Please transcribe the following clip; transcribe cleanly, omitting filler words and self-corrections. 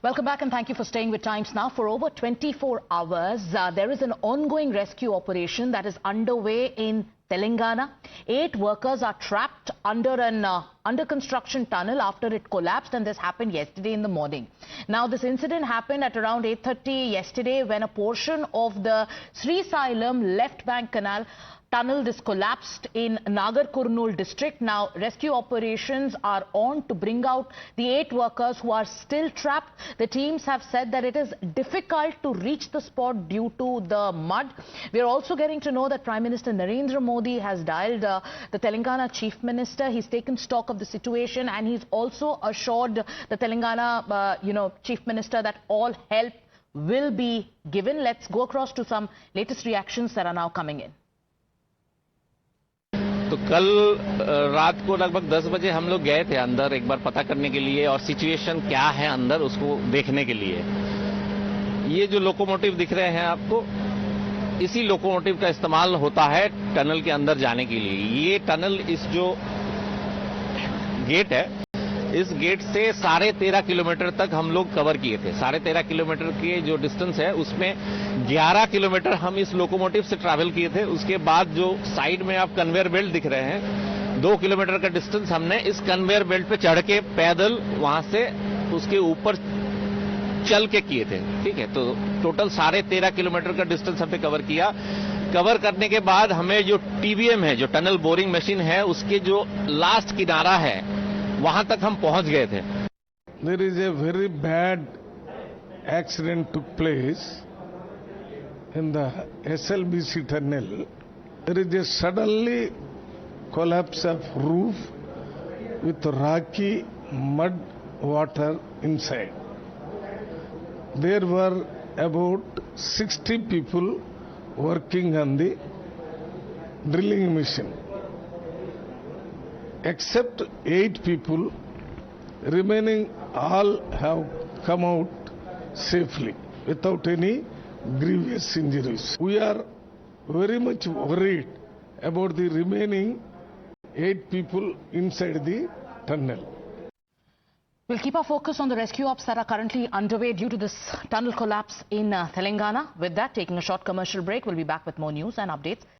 Welcome back and thank you for staying with Times Now. For over 24 hours, there is an ongoing rescue operation that is underway in Telangana. 8 workers are trapped under an under construction tunnel after it collapsed, and this happened yesterday in the morning. Now, this incident happened at around 8:30 yesterday when a portion of the Srisailam left bank canal tunnel collapsed in Nagar Kurnool district. Now, rescue operations are on to bring out the 8 workers who are still trapped. The teams have said that it is difficult to reach the spot due to the mud. We are also getting to know that Prime Minister Narendra Modi has dialed the Telangana Chief Minister. He's taken stock of the situation, and he's also assured the Telangana Chief Minister that all help will be given. Let's go across to some latest reactions that are now coming in. तो कल रात को लगभग 10 बजे हम लोग गए थे अंदर एक बार पता करने के लिए और सिचुएशन क्या है अंदर उसको देखने के लिए। ये जो लोकोमोटिव दिख रहे हैं आपको, इसी लोकोमोटिव का इस्तेमाल होता है टनल के अंदर जाने के लिए। ये टनल इस जो गेट है, इस गेट से 13.5 किलोमीटर तक हम लोग कवर किए थे। 13.5 किलोमीटर के जो डिस्टेंस है उसमें 11 किलोमीटर हम इस लोकोमोटिव से ट्रैवल किए थे। उसके बाद जो साइड में आप कन्वेयर बेल्ट दिख रहे हैं, 2 किलोमीटर का डिस्टेंस हमने इस कन्वेयर बेल्ट पे चढ़ के पैदल वहां से उसके ऊपर चल के किए थे। ठीक है, तो टोटल 13.5 किलोमीटर का डिस्टेंस हमने कवर किया। कवर करने के बाद हमें जो टीबीएम है, जो टनल बोरिंग मशीन है, उसके जो लास्ट किनारा है वहां तक हम पहुंच गए थे। There is a very bad accident took place in the SLBC tunnel. There is a suddenly collapse of roof with rocky mud water inside. There were about 60 people working on the drilling machine. Except 8 people, remaining all have come out safely without any grievous injuries. We are very much worried about the remaining 8 people inside the tunnel. We'll keep our focus on the rescue ops that are currently underway due to this tunnel collapse in Telangana. With that, taking a short commercial break, we'll be back with more news and updates.